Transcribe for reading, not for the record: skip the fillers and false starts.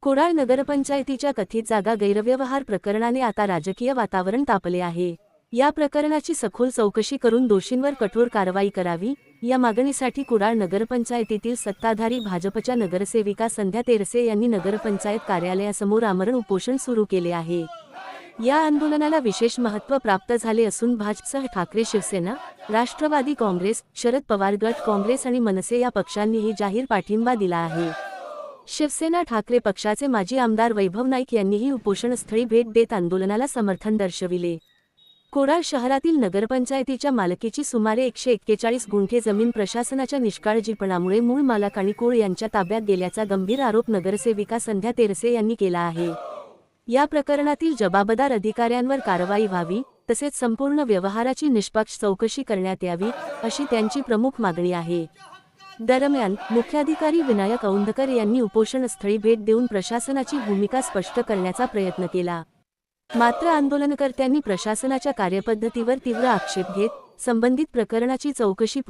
कुडाळ नगरपंचायतीच्या कथित जागा गैरव्यवहार प्रकरणाने आता राजकीय वातावरण तापले आहे। या प्रकरणाची सखोल चौकशी करून दोषींवर कठोर कारवाई करावी, या मागणीसाठी कुडाळ नगरपंचायतीतील सत्ताधारी भाजपच्या नगरसेविका संध्या तेरसे यांनी नगरपंचायत कार्यालयासमोर आमरण उपोषण सुरू केले आहे। या आंदोलनाला विशेष महत्त्व प्राप्त झाले असून भाजपसह ठाकरे शिवसेना, राष्ट्रवादी काँग्रेस, शरद पवार गट काँग्रेस आणि मनसे या पक्षांनीही जाहीर पाठिंबा दिला आहे। शिवसेना ठाकरे पक्षाचे माजी आमदार वैभव नाईक यांनीही उपोषणस्थळी भेट देत आंदोलनाला समर्थन दर्शविले। कुडाळ शहरातील नगरपंचायतीच्या मालकीची सुमारे 141 गुंठे जमीन प्रशासनाच्या निष्काळजीपणामुळे मूळ मालक आणि कुळ यांच्या ताब्यात गेल्याचा गंभीर आरोप नगरसेविका संध्या तेरसे यांनी केला आहे। या प्रकरणातील जबाबदार अधिकाऱ्यांवर कारवाई व्हावी, तसेच संपूर्ण व्यवहाराची निष्पक्ष चौकशी करण्यात यावी, अशी त्यांची प्रमुख मागणी आहे। दरम्यान, मुख्याधिकारी विनायक औंधकर यांनी उपोषणस्थळी भेट देऊन प्रशासनाची भूमिका स्पष्ट करण्याचा प्रयत्न केला। मात्र आंदोलनकर्त्यांनी प्रशासनाच्या कार्यपद्धतीवर तीव्र आक्षेप घेत संबंधित प्रकरणाची चौकशी